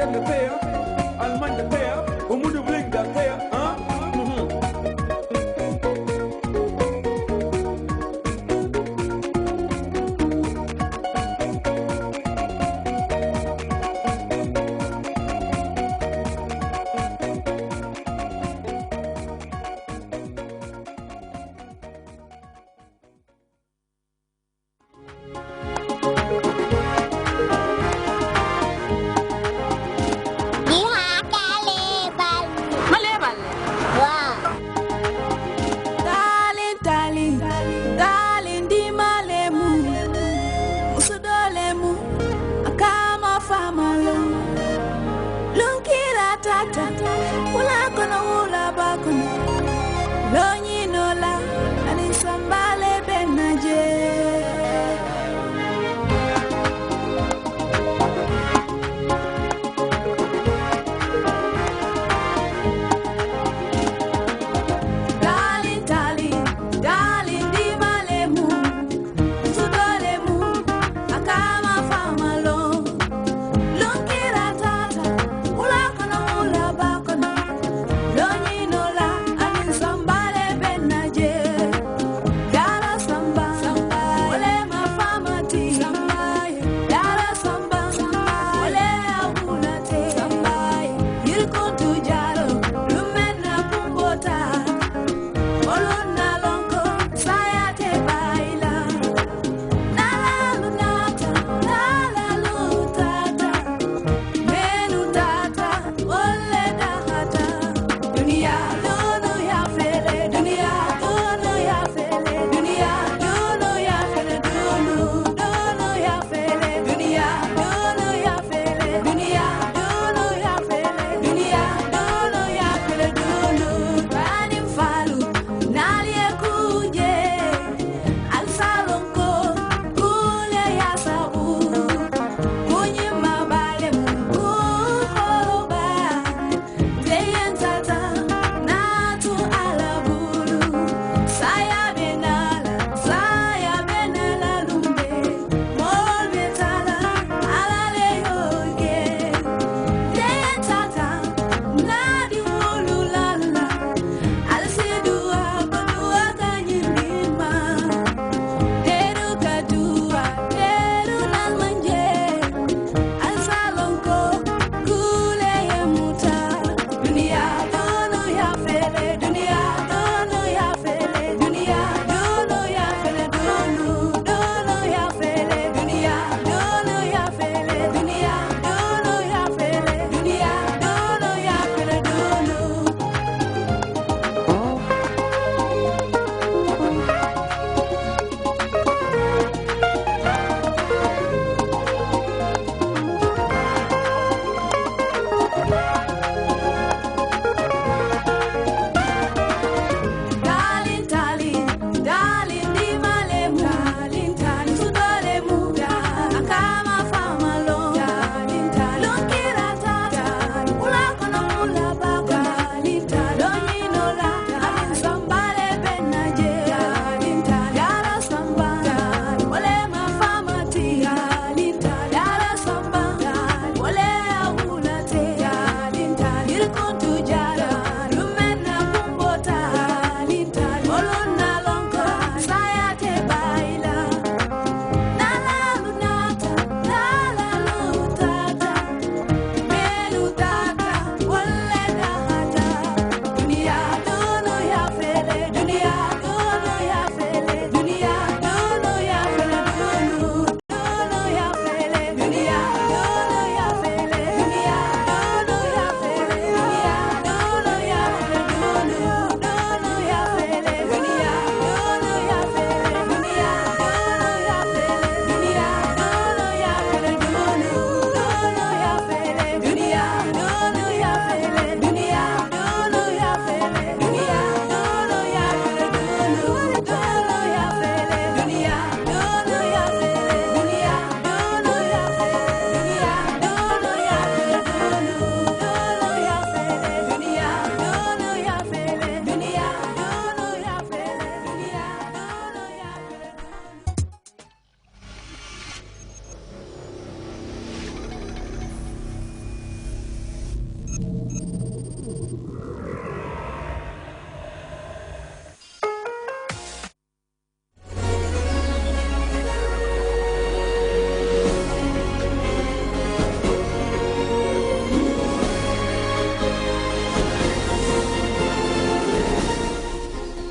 Angleterre, Allemagne de terre, au monde de l'Angleterre, hein?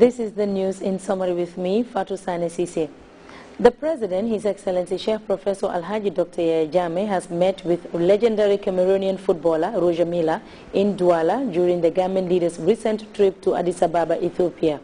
This is the news in summary with me, Fatou Sane Sise. The President, His Excellency Sheikh Professor Alhaji Dr. Yaya Jammeh, has met with legendary Cameroonian footballer Roger Milla in Douala during the Gambian leader's recent trip to Addis Ababa, Ethiopia.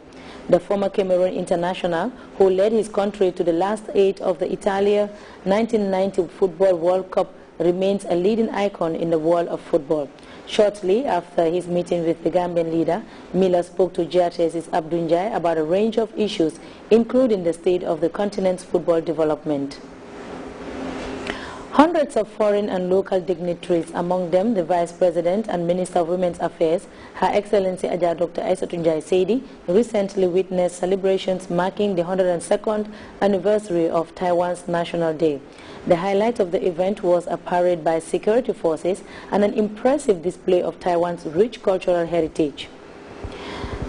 The former Cameroon international, who led his country to the last 8 of the Italia 1990 Football World Cup, remains a leading icon in the world of football. Shortly after his meeting with the Gambian leader, Milla spoke to Grts' Abdunjai about a range of issues, including the state of the continent's football development. Hundreds of foreign and local dignitaries, among them the Vice President and Minister of Women's Affairs, Her Excellency Ajah Dr. Aissatou Seydi, recently witnessed celebrations marking the 102nd anniversary of Taiwan's National Day. The highlight of the event was a parade by security forces and an impressive display of Taiwan's rich cultural heritage.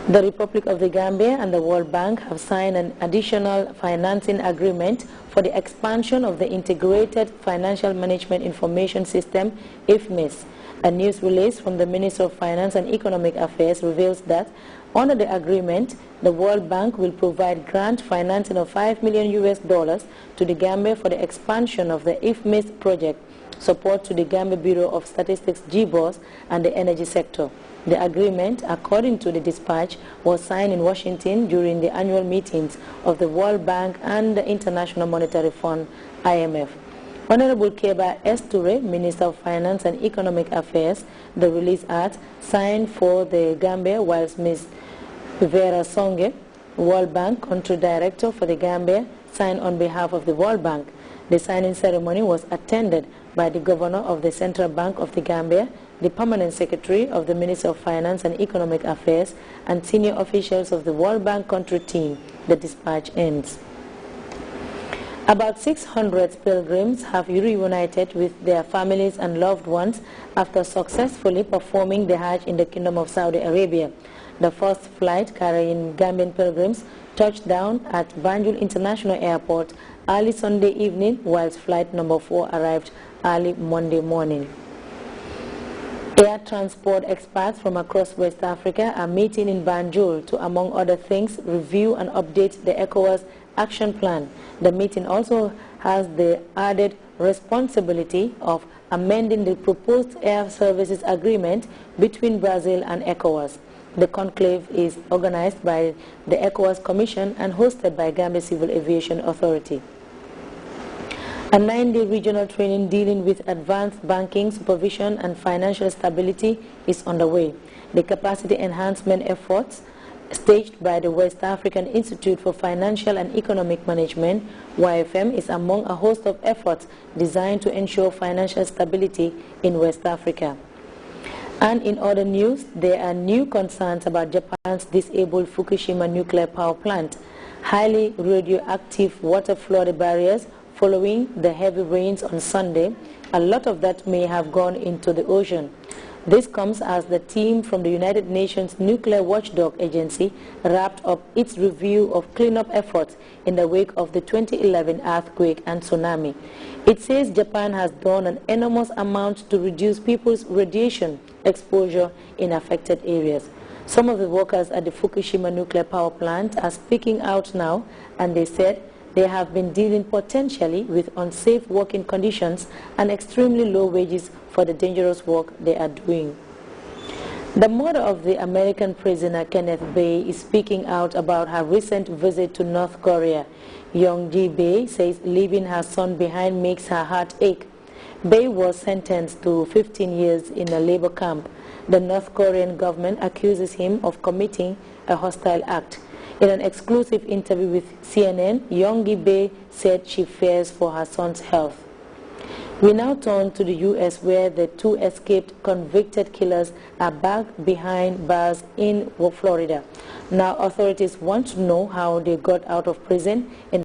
The Republic of the Gambia and the World Bank have signed an additional financing agreement for the expansion of the Integrated Financial Management Information System, IFMIS. A news release from the Minister of Finance and Economic Affairs reveals that under the agreement, the World Bank will provide grant financing of $5 million to the Gambia for the expansion of the IFMIS project, support to the Gambia Bureau of Statistics GBOS and the energy sector. The agreement, according to the dispatch, was signed in Washington during the annual meetings of the World Bank and the International Monetary Fund, IMF. Honorable Keba S. Toure, Minister of Finance and Economic Affairs, the release adds, signed for the Gambia, whilst Ms. Vera Songe, World Bank Country Director for the Gambia, signed on behalf of the World Bank. The signing ceremony was attended by the Governor of the Central Bank of the Gambia, the Permanent Secretary of the Ministry of Finance and Economic Affairs, and senior officials of the World Bank country team. The dispatch ends. About 600 pilgrims have reunited with their families and loved ones after successfully performing the Hajj in the Kingdom of Saudi Arabia. The first flight carrying Gambian pilgrims touched down at Banjul International Airport early Sunday evening, whilst flight number 4 arrived early Monday morning. Air transport experts from across West Africa are meeting in Banjul to, among other things, review and update the ECOWAS action plan. The meeting also has the added responsibility of amending the proposed air services agreement between Brazil and ECOWAS. The conclave is organized by the ECOWAS Commission and hosted by Gambia Civil Aviation Authority. A 9-day regional training dealing with advanced banking, supervision and financial stability is underway. The capacity enhancement efforts staged by the West African Institute for Financial and Economic Management, YFM, is among a host of efforts designed to ensure financial stability in West Africa. And in other news, there are new concerns about Japan's disabled Fukushima nuclear power plant. Highly radioactive water flooded barriers following the heavy rains on Sunday. A lot of that may have gone into the ocean. This comes as the team from the United Nations Nuclear Watchdog Agency wrapped up its review of cleanup efforts in the wake of the 2011 earthquake and tsunami. It says Japan has done an enormous amount to reduce people's radiation exposure in affected areas. Some of the workers at the Fukushima nuclear power plant are speaking out now, and they said they have been dealing potentially with unsafe working conditions and extremely low wages for the dangerous work they are doing. The mother of the American prisoner Kenneth Bae is speaking out about her recent visit to North Korea. Young-ji Bae says leaving her son behind makes her heart ache. Bae was sentenced to 15 years in a labor camp. The North Korean government accuses him of committing a hostile act. In an exclusive interview with CNN, Young-ji Bae said she fears for her son's health. We now turn to the U.S., where the 2 escaped convicted killers are back behind bars in Florida. Now authorities want to know how they got out of prison in